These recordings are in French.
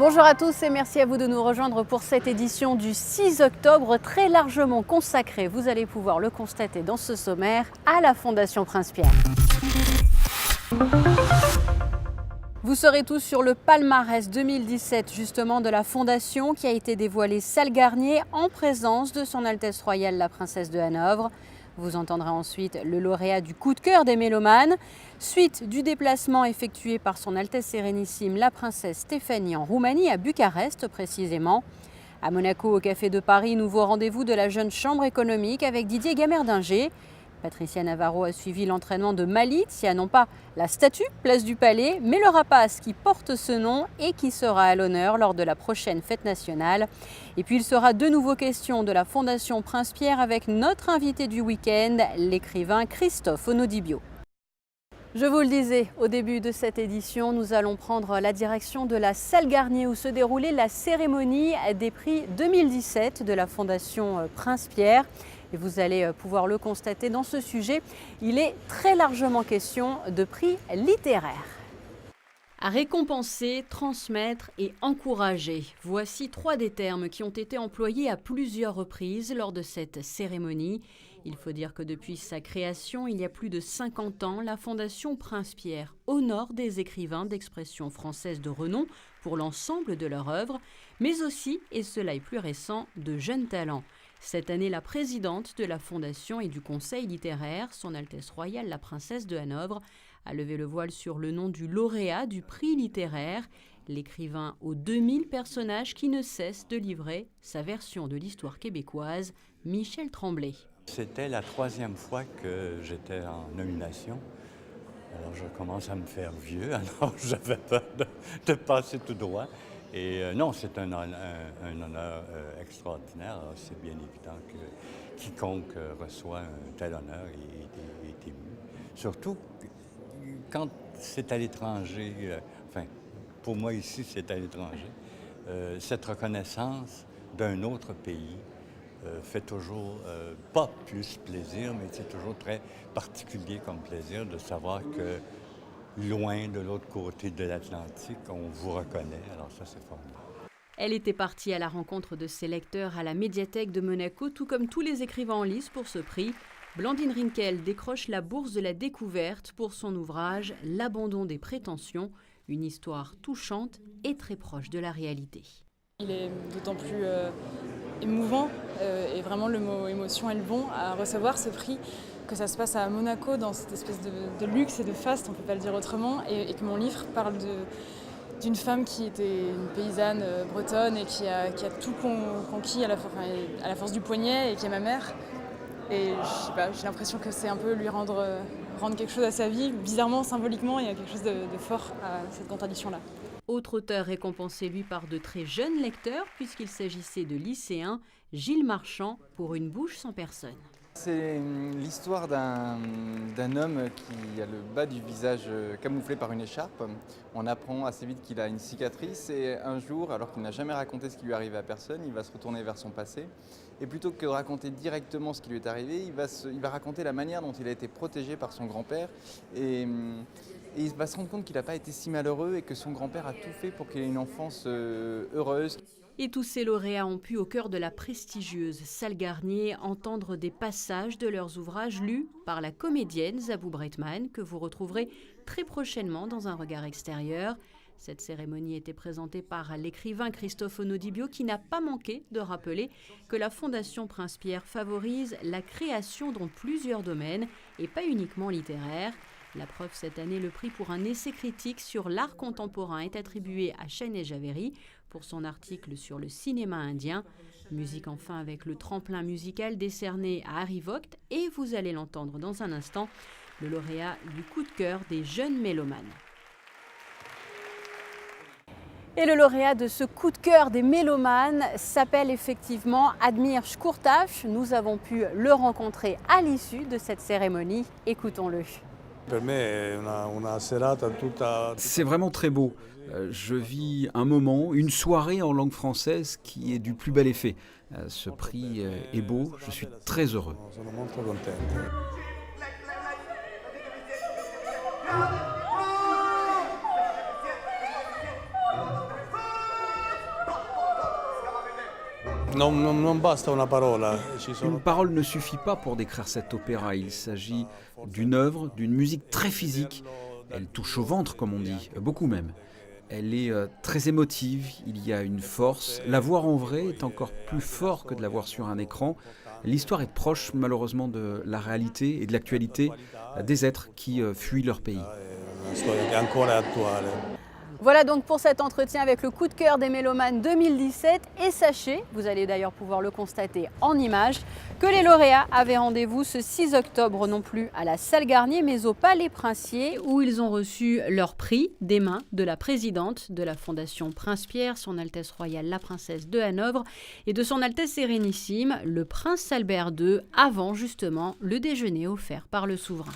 Bonjour à tous et merci à vous de nous rejoindre pour cette édition du 6 octobre très largement consacrée, vous allez pouvoir le constater dans ce sommaire, à la Fondation Prince-Pierre. Vous serez tous sur le palmarès 2017 justement de la Fondation qui a été dévoilé salle Garnier en présence de Son Altesse Royale la Princesse de Hanovre. Vous entendrez ensuite le lauréat du coup de cœur des mélomanes, suite du déplacement effectué par Son Altesse Sérénissime la Princesse Stéphanie en Roumanie, à Bucarest précisément. À Monaco, au Café de Paris, nouveau rendez-vous de la jeune chambre économique avec Didier Gamerdinger. Patricia Navarro a suivi l'entraînement de Malizia, non pas la statue, place du Palais, mais le rapace qui porte ce nom et qui sera à l'honneur lors de la prochaine fête nationale. Et puis il sera de nouveau question de la Fondation Prince-Pierre avec notre invité du week-end, l'écrivain Christophe Onodibio. Je vous le disais au début de cette édition, nous allons prendre la direction de la salle Garnier où se déroulait la cérémonie des prix 2017 de la Fondation Prince-Pierre. Et vous allez pouvoir le constater dans ce sujet, il est très largement question de prix littéraires. À récompenser, transmettre et encourager. Voici trois des termes qui ont été employés à plusieurs reprises lors de cette cérémonie. Il faut dire que depuis sa création, il y a plus de 50 ans, la Fondation Prince-Pierre honore des écrivains d'expression française de renom pour l'ensemble de leur œuvre, mais aussi, et cela est plus récent, de jeunes talents. Cette année, la présidente de la Fondation et du Conseil littéraire, Son Altesse Royale la Princesse de Hanovre, a levé le voile sur le nom du lauréat du prix littéraire, l'écrivain aux 2000 personnages qui ne cesse de livrer sa version de l'histoire québécoise, Michel Tremblay. C'était la troisième fois que j'étais en nomination. Alors je commence à me faire vieux, alors j'avais peur de passer tout droit. Et non, c'est un honneur extraordinaire. Alors, c'est bien évident que quiconque reçoit un tel honneur est ému. Surtout quand c'est à l'étranger, enfin, pour moi ici, c'est à l'étranger, cette reconnaissance d'un autre pays fait toujours, pas plus plaisir, mais c'est toujours très particulier comme plaisir de savoir que loin de l'autre côté de l'Atlantique, on vous reconnaît. Alors ça, c'est formidable. Elle était partie à la rencontre de ses lecteurs à la médiathèque de Monaco, tout comme tous les écrivains en lice pour ce prix. Blandine Rinkel décroche la bourse de la découverte pour son ouvrage « L'abandon des prétentions », une histoire touchante et très proche de la réalité. Il est d'autant plus émouvant, et vraiment le mot émotion est le bon, à recevoir ce prix, que ça se passe à Monaco dans cette espèce de luxe et de faste, on ne peut pas le dire autrement, et que mon livre parle d'une femme qui était une paysanne bretonne et qui a tout conquis à la force du poignet et qui est ma mère. Et je sais pas, j'ai l'impression que c'est un peu lui rendre quelque chose à sa vie. Bizarrement, symboliquement, il y a quelque chose de fort à cette contradiction-là. Autre auteur récompensé, lui, par de très jeunes lecteurs, puisqu'il s'agissait de lycéens, Gilles Marchand, pour Une bouche sans personne. C'est l'histoire d'un homme qui a le bas du visage camouflé par une écharpe. On apprend assez vite qu'il a une cicatrice et un jour, alors qu'il n'a jamais raconté ce qui lui est arrivé à personne, il va se retourner vers son passé. Et plutôt que de raconter directement ce qui lui est arrivé, il va raconter la manière dont il a été protégé par son grand-père. Et il va se rendre compte qu'il n'a pas été si malheureux et que son grand-père a tout fait pour qu'il ait une enfance heureuse. Et tous ces lauréats ont pu, au cœur de la prestigieuse salle Garnier, entendre des passages de leurs ouvrages lus par la comédienne Zabou Breitman, que vous retrouverez très prochainement dans Un regard extérieur. Cette cérémonie était présentée par l'écrivain Christophe Onodibio, qui n'a pas manqué de rappeler que la Fondation Prince-Pierre favorise la création dans plusieurs domaines, et pas uniquement littéraire. La preuve, cette année, le prix pour un essai critique sur l'art contemporain est attribué à Chaynez Javéry pour son article sur le cinéma indien. Musique enfin avec le tremplin musical décerné à Harry Vogt, et vous allez l'entendre dans un instant, le lauréat du coup de cœur des jeunes mélomanes. Et le lauréat de ce coup de cœur des mélomanes s'appelle effectivement Admir Shkurtash. Nous avons pu le rencontrer à l'issue de cette cérémonie. Écoutons-le. C'est vraiment très beau. Je vis un moment, une soirée en langue française qui est du plus bel effet. Ce prix est beau, je suis très heureux. Une parole ne suffit pas pour décrire cet opéra. Il s'agit d'une œuvre, d'une musique très physique. Elle touche au ventre, comme on dit, beaucoup même. Elle est très émotive, il y a une force. La voir en vrai est encore plus fort que de la voir sur un écran. L'histoire est proche, malheureusement, de la réalité et de l'actualité des êtres qui fuient leur pays. Voilà donc pour cet entretien avec le coup de cœur des mélomanes 2017. Et sachez, vous allez d'ailleurs pouvoir le constater en images, que les lauréats avaient rendez-vous ce 6 octobre non plus à la salle Garnier, mais au Palais Princier, où ils ont reçu leur prix des mains de la présidente de la Fondation Prince-Pierre, son Altesse Royale la Princesse de Hanovre, et de son Altesse Sérénissime, le Prince Albert II, avant justement le déjeuner offert par le souverain.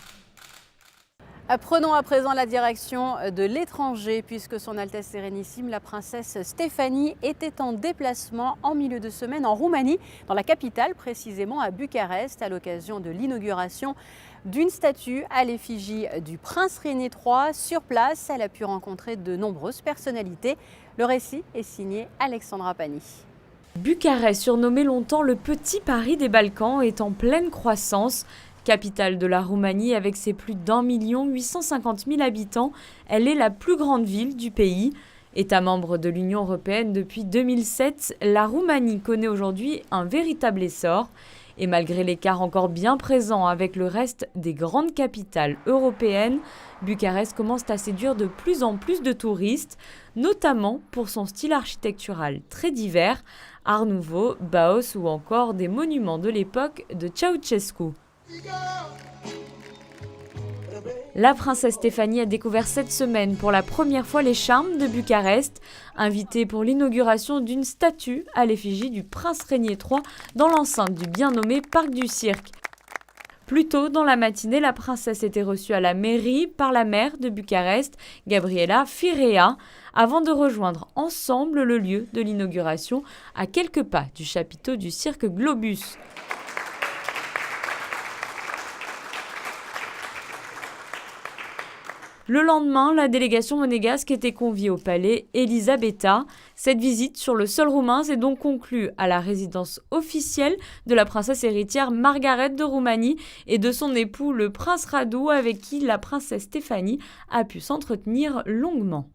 Prenons à présent la direction de l'étranger, puisque son Altesse Sérénissime, la princesse Stéphanie, était en déplacement en milieu de semaine en Roumanie, dans la capitale, précisément à Bucarest, à l'occasion de l'inauguration d'une statue à l'effigie du prince René III. Sur place, elle a pu rencontrer de nombreuses personnalités. Le récit est signé Alexandra Pani. Bucarest, surnommé longtemps le petit Paris des Balkans, est en pleine croissance. Capitale de la Roumanie avec ses plus d'1 850 000 habitants, elle est la plus grande ville du pays. État membre de l'Union européenne depuis 2007, la Roumanie connaît aujourd'hui un véritable essor. Et malgré l'écart encore bien présent avec le reste des grandes capitales européennes, Bucarest commence à séduire de plus en plus de touristes, notamment pour son style architectural très divers, Art Nouveau, Bauhaus ou encore des monuments de l'époque de Ceausescu. La princesse Stéphanie a découvert cette semaine pour la première fois les charmes de Bucarest, invitée pour l'inauguration d'une statue à l'effigie du prince René III dans l'enceinte du bien nommé Parc du Cirque. Plus tôt dans la matinée, la princesse était reçue à la mairie par la maire de Bucarest, Gabriela Firea, avant de rejoindre ensemble le lieu de l'inauguration à quelques pas du chapiteau du cirque Globus. Le lendemain, la délégation monégasque était conviée au palais Elisabeta. Cette visite sur le sol roumain s'est donc conclue à la résidence officielle de la princesse héritière Margaret de Roumanie et de son époux le prince Radu, avec qui la princesse Stéphanie a pu s'entretenir longuement.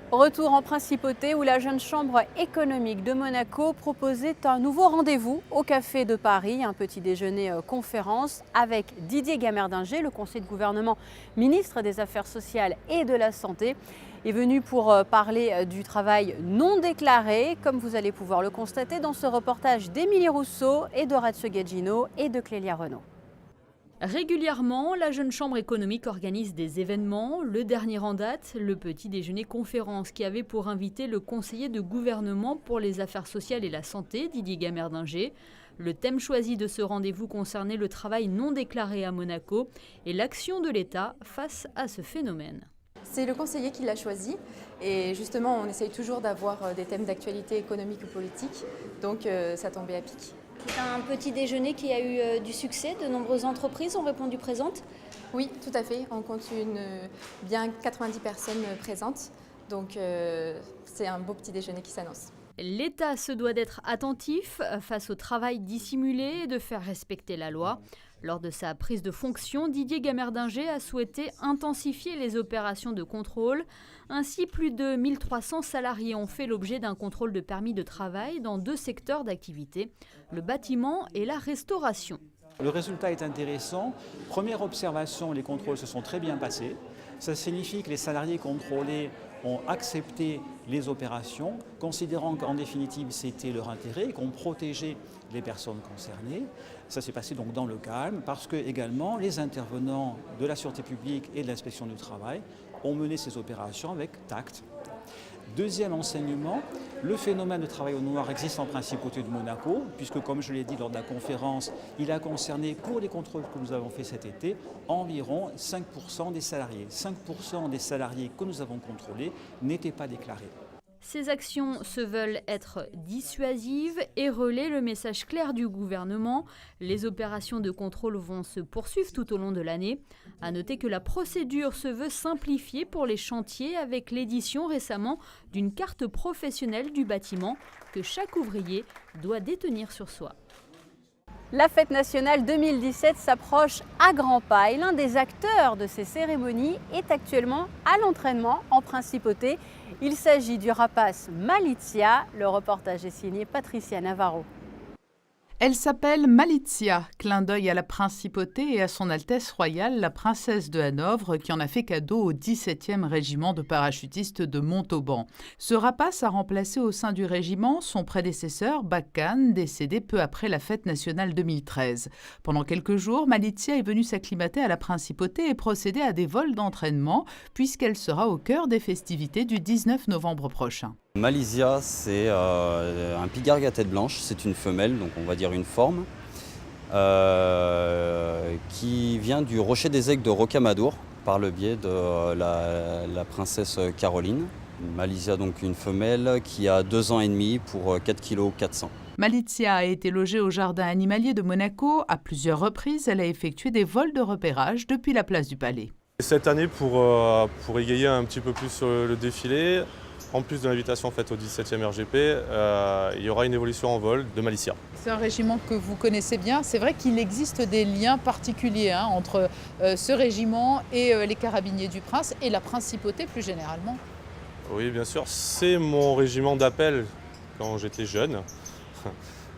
Retour en principauté où la jeune chambre économique de Monaco proposait un nouveau rendez-vous au Café de Paris, un petit déjeuner conférence avec Didier Gamerdinger, le conseiller de gouvernement, ministre des Affaires sociales et de la Santé, est venu pour parler du travail non déclaré, comme vous allez pouvoir le constater dans ce reportage d'Émilie Rousseau et d'Orazio Gaggino et de Clélia Renaud. Régulièrement, la jeune chambre économique organise des événements. Le dernier en date, le petit déjeuner conférence qui avait pour invité le conseiller de gouvernement pour les affaires sociales et la santé, Didier Gamerdinger. Le thème choisi de ce rendez-vous concernait le travail non déclaré à Monaco et l'action de l'État face à ce phénomène. C'est le conseiller qui l'a choisi et justement on essaye toujours d'avoir des thèmes d'actualité économique ou politique, donc ça tombait à pic. C'est un petit déjeuner qui a eu du succès, de nombreuses entreprises ont répondu présentes. Oui, tout à fait, on compte bien 90 personnes présentes, donc c'est un beau petit déjeuner qui s'annonce. L'État se doit d'être attentif face au travail dissimulé et de faire respecter la loi. Lors de sa prise de fonction, Didier Gamerdinger a souhaité intensifier les opérations de contrôle. Ainsi, plus de 1300 salariés ont fait l'objet d'un contrôle de permis de travail dans 2 secteurs d'activité, le bâtiment et la restauration. Le résultat est intéressant. Première observation, les contrôles se sont très bien passés. Ça signifie que les salariés contrôlés ont accepté les opérations, considérant qu'en définitive c'était leur intérêt et qu'on protégeait les personnes concernées. Ça s'est passé donc dans le calme parce que également les intervenants de la sûreté publique et de l'inspection du travail ont mené ces opérations avec tact. Deuxième enseignement, le phénomène de travail au noir existe en principauté de Monaco, puisque comme je l'ai dit lors de la conférence, il a concerné, pour les contrôles que nous avons fait cet été, environ 5% des salariés. 5% des salariés que nous avons contrôlés n'étaient pas déclarés. Ces actions se veulent être dissuasives et relaient le message clair du gouvernement. Les opérations de contrôle vont se poursuivre tout au long de l'année. À noter que la procédure se veut simplifiée pour les chantiers avec l'édition récemment d'une carte professionnelle du bâtiment que chaque ouvrier doit détenir sur soi. La fête nationale 2017 s'approche à grands pas et l'un des acteurs de ces cérémonies est actuellement à l'entraînement en principauté. Il s'agit du rapace Malizia. Le reportage est signé Patricia Navarro. Elle s'appelle Malizia, clin d'œil à la principauté et à son Altesse royale, la princesse de Hanovre, qui en a fait cadeau au 17e régiment de parachutistes de Montauban. Ce rapace a remplacé au sein du régiment son prédécesseur, Bakkan, décédé peu après la fête nationale 2013. Pendant quelques jours, Malizia est venue s'acclimater à la principauté et procéder à des vols d'entraînement, puisqu'elle sera au cœur des festivités du 19 novembre prochain. Malizia, c'est un pigargue à tête blanche, c'est une femelle, donc on va dire une forme, qui vient du rocher des aigles de Rocamadour par le biais de la princesse Caroline. Malizia, donc une femelle qui a 2 ans et demi pour 4,4 kg. Malizia a été logée au jardin animalier de Monaco. À plusieurs reprises, elle a effectué des vols de repérage depuis la place du Palais. Cette année, pour égayer un petit peu plus le défilé, en plus de l'invitation faite au 17e RGP, il y aura une évolution en vol de Malizia. C'est un régiment que vous connaissez bien. C'est vrai qu'il existe des liens particuliers entre ce régiment et les carabiniers du Prince et la principauté plus généralement. Oui, bien sûr. C'est mon régiment d'appel quand j'étais jeune,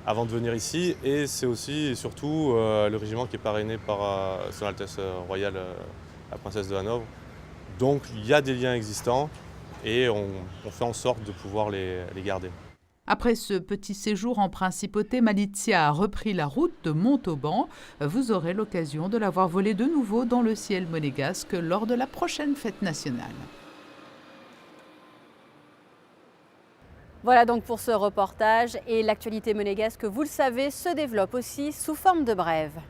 avant de venir ici. Et c'est aussi et surtout le régiment qui est parrainé par Son Altesse royale, la princesse de Hanovre. Donc il y a des liens existants. Et on fait en sorte de pouvoir les garder. Après ce petit séjour en principauté, Malizia a repris la route de Montauban. Vous aurez l'occasion de la voir voler de nouveau dans le ciel monégasque lors de la prochaine fête nationale. Voilà donc pour ce reportage. Et l'actualité monégasque, vous le savez, se développe aussi sous forme de brève.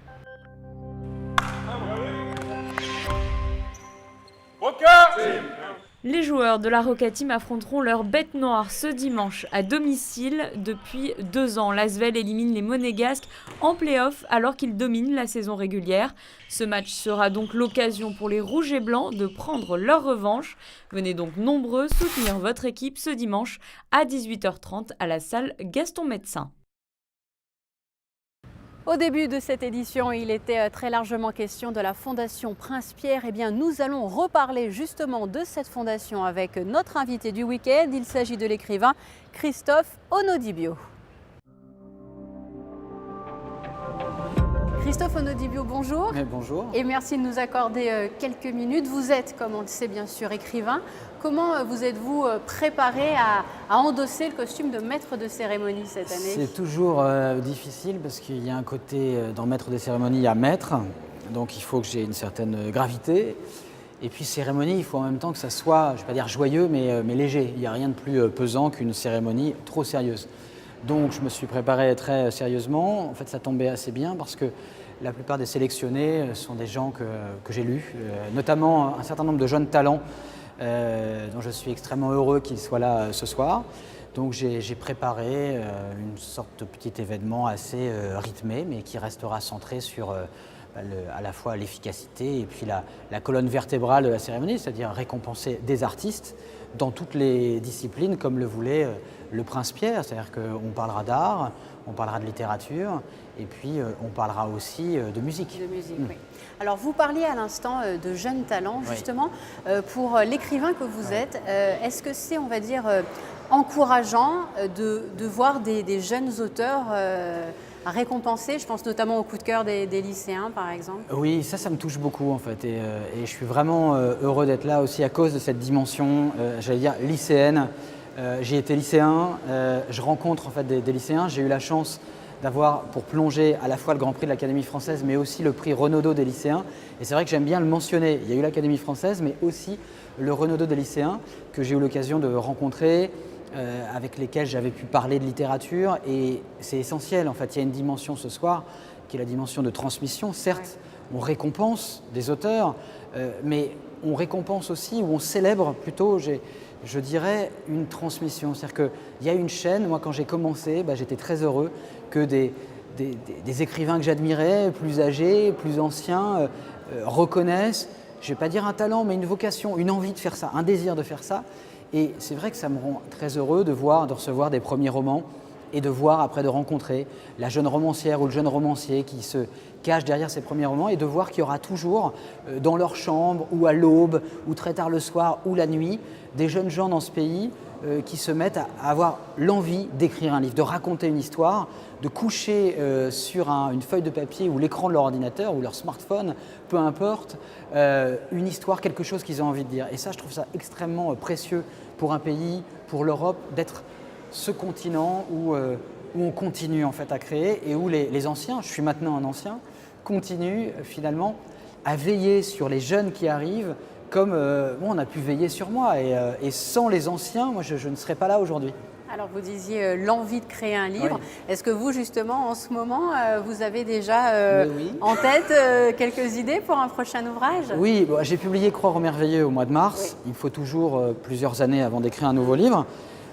Les joueurs de la Roca Team affronteront leur bête noire ce dimanche à domicile. Depuis 2 ans, l'Asvel élimine les Monégasques en play-off alors qu'ils dominent la saison régulière. Ce match sera donc l'occasion pour les Rouges et Blancs de prendre leur revanche. Venez donc nombreux soutenir votre équipe ce dimanche à 18h30 à la salle Gaston Médecin. Au début de cette édition, il était très largement question de la Fondation Prince Pierre. Eh bien, nous allons reparler justement de cette fondation avec notre invité du week-end. Il s'agit de l'écrivain Christophe Onodibio. Christophe Onodibio, bonjour. Bonjour. Et merci de nous accorder quelques minutes. Vous êtes, comme on le sait bien sûr, écrivain. Comment vous êtes-vous préparé à endosser le costume de maître de cérémonie cette année? C'est toujours difficile parce qu'il y a un côté, dans maître de cérémonie, il y a maître. Donc il faut que j'ai une certaine gravité. Et puis cérémonie, il faut en même temps que ça soit, je ne vais pas dire joyeux, mais léger. Il n'y a rien de plus pesant qu'une cérémonie trop sérieuse. Donc je me suis préparé très sérieusement. En fait, ça tombait assez bien parce que la plupart des sélectionnés sont des gens que j'ai lus, notamment un certain nombre de jeunes talents dont je suis extrêmement heureux qu'ils soient là ce soir. Donc j'ai préparé une sorte de petit événement assez rythmé, mais qui restera centré sur à la fois l'efficacité et puis la colonne vertébrale de la cérémonie, c'est-à-dire récompenser des artistes dans toutes les disciplines comme le voulait le Prince Pierre, c'est-à-dire qu'on parlera d'art, on parlera de littérature et puis on parlera aussi de musique. De musique, oui. Alors vous parliez à l'instant de jeunes talents, justement. Pour l'écrivain que vous êtes, est-ce que c'est, on va dire, encourageant de voir des jeunes auteurs récompensés? Je pense notamment au coup de cœur des lycéens, par exemple. Oui, ça me touche beaucoup en fait. Et je suis vraiment heureux d'être là aussi à cause de cette dimension, j'allais dire, lycéenne. J'ai été lycéen, je rencontre en fait des lycéens. J'ai eu la chance d'avoir pour plonger à la fois le Grand Prix de l'Académie française, mais aussi le prix Renaudot des lycéens. Et c'est vrai que j'aime bien le mentionner. Il y a eu l'Académie française, mais aussi le Renaudot des lycéens que j'ai eu l'occasion de rencontrer, avec lesquels j'avais pu parler de littérature. Et c'est essentiel, en fait. Il y a une dimension ce soir qui est la dimension de transmission. Certes, on récompense des auteurs, mais on récompense aussi, ou on célèbre plutôt. je dirais une transmission. C'est-à-dire qu'il y a une chaîne, moi quand j'ai commencé, j'étais très heureux que des écrivains que j'admirais, plus âgés, plus anciens, reconnaissent, je ne vais pas dire un talent, mais une vocation, une envie de faire ça, un désir de faire ça. Et c'est vrai que ça me rend très heureux de recevoir des premiers romans et de voir après, de rencontrer la jeune romancière ou le jeune romancier qui se cache derrière ces premiers romans et de voir qu'il y aura toujours dans leur chambre ou à l'aube ou très tard le soir ou la nuit des jeunes gens dans ce pays qui se mettent à avoir l'envie d'écrire un livre, de raconter une histoire, de coucher sur une feuille de papier ou l'écran de leur ordinateur ou leur smartphone, peu importe, une histoire, quelque chose qu'ils ont envie de dire. Et ça, je trouve ça extrêmement précieux pour un pays, pour l'Europe, d'être ce continent où on continue en fait à créer et où les anciens, je suis maintenant un ancien, continuent finalement à veiller sur les jeunes qui arrivent comme on a pu veiller sur moi. Et sans les anciens, moi je ne serais pas là aujourd'hui. Alors vous disiez l'envie de créer un livre. Oui. Est-ce que vous justement en ce moment vous avez déjà en tête quelques idées pour un prochain ouvrage? Oui, j'ai publié Croire au merveilleux au mois de mars. Oui. Il faut toujours plusieurs années avant d'écrire un nouveau livre.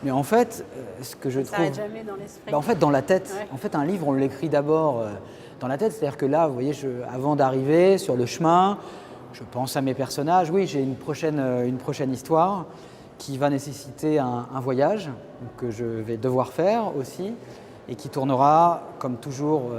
Mais en fait, ce que je trouve... Ça s'arrête jamais dans l'esprit. En fait, dans la tête. Ouais. En fait, un livre, on l'écrit d'abord dans la tête. C'est-à-dire que là, vous voyez, avant d'arriver sur le chemin, je pense à mes personnages. Oui, j'ai une prochaine histoire qui va nécessiter un voyage que je vais devoir faire aussi et qui tournera, comme toujours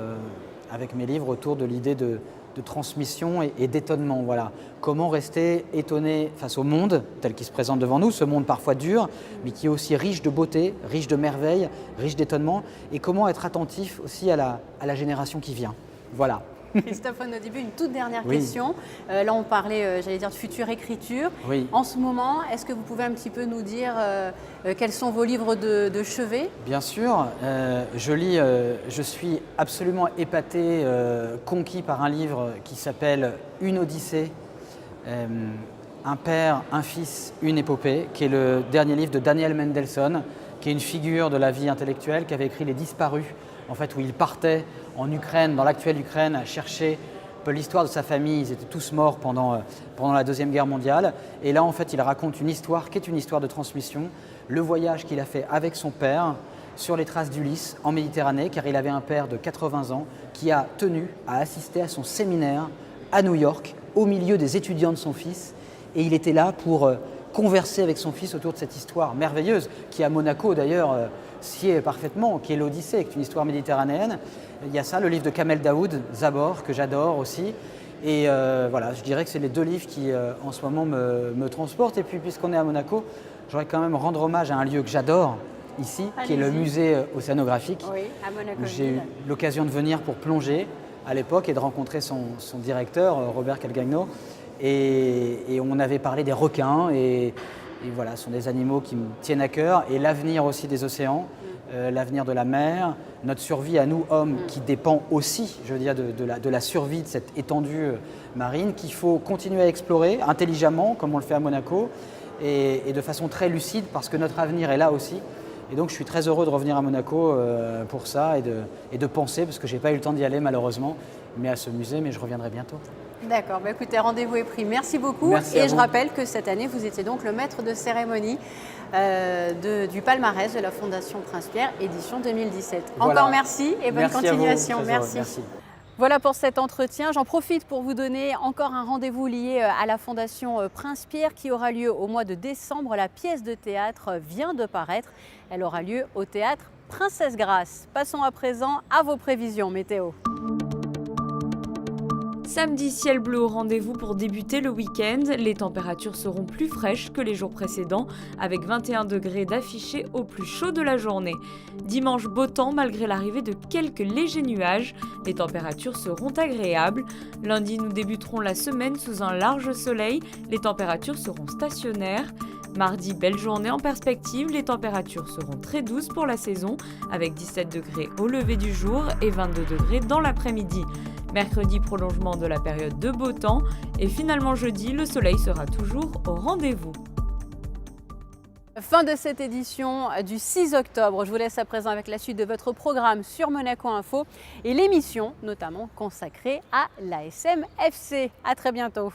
avec mes livres, autour de l'idée de transmission et d'étonnement. Voilà. Comment rester étonné face au monde tel qu'il se présente devant nous, ce monde parfois dur, mais qui est aussi riche de beauté, riche de merveilles, riche d'étonnement, et comment être attentif aussi à la génération qui vient. Voilà. Christophe, au début, une toute dernière question. Là, on parlait, j'allais dire, de future écriture. Oui. En ce moment, est-ce que vous pouvez un petit peu nous dire quels sont vos livres de chevet? Bien sûr. Je suis absolument épaté, conquis par un livre qui s'appelle Une Odyssée, un père, un fils, une épopée, qui est le dernier livre de Daniel Mendelssohn, qui est une figure de la vie intellectuelle, qui avait écrit Les Disparus, en fait, où il partait en Ukraine, dans l'actuelle Ukraine, à chercher l'histoire de sa famille. Ils étaient tous morts pendant la Deuxième Guerre mondiale. Et là, en fait, il raconte une histoire qui est une histoire de transmission, le voyage qu'il a fait avec son père sur les traces d'Ulysse en Méditerranée, car il avait un père de 80 ans qui a tenu à assister à son séminaire à New York, au milieu des étudiants de son fils. Et il était là pour converser avec son fils autour de cette histoire merveilleuse, qui à Monaco d'ailleurs sied parfaitement, qui est l'Odyssée, qui est une histoire méditerranéenne. Il y a ça, le livre de Kamel Daoud, Zabor, que j'adore aussi. Et voilà, je dirais que c'est les deux livres qui en ce moment me transportent. Et puis puisqu'on est à Monaco, j'aurais quand même rendre hommage à un lieu que j'adore ici, qui est le musée océanographique, à Monaco. Où j'ai eu l'occasion de venir pour plonger à l'époque et de rencontrer son directeur, Robert Calgagno. Et on avait parlé des requins et voilà, ce sont des animaux qui me tiennent à cœur, et l'avenir aussi des océans, l'avenir de la mer, notre survie à nous hommes qui dépend aussi, je veux dire, de la survie de cette étendue marine qu'il faut continuer à explorer intelligemment comme on le fait à Monaco et de façon très lucide parce que notre avenir est là aussi. Et donc je suis très heureux de revenir à Monaco pour ça et de penser, parce que je n'ai pas eu le temps d'y aller malheureusement, mais à ce musée, mais je reviendrai bientôt. D'accord, écoutez, rendez-vous est pris. Merci beaucoup. Merci et je rappelle que cette année, vous étiez donc le maître de cérémonie du palmarès de la Fondation Prince-Pierre, édition 2017. Voilà. Encore merci et bonne continuation. Merci. Voilà pour cet entretien. J'en profite pour vous donner encore un rendez-vous lié à la Fondation Prince-Pierre qui aura lieu au mois de décembre. La pièce de théâtre vient de paraître. Elle aura lieu au théâtre Princesse Grace. Passons à présent à vos prévisions météo. Samedi, ciel bleu au rendez-vous pour débuter le week-end. Les températures seront plus fraîches que les jours précédents, avec 21 degrés d'affichés au plus chaud de la journée. Dimanche, beau temps malgré l'arrivée de quelques légers nuages. Les températures seront agréables. Lundi, nous débuterons la semaine sous un large soleil. Les températures seront stationnaires. Mardi, belle journée en perspective, les températures seront très douces pour la saison, avec 17 degrés au lever du jour et 22 degrés dans l'après-midi. Mercredi, prolongement de la période de beau temps, et finalement jeudi, le soleil sera toujours au rendez-vous. Fin de cette édition du 6 octobre. Je vous laisse à présent avec la suite de votre programme sur Monaco Info et l'émission notamment consacrée à l'ASM FC. À très bientôt.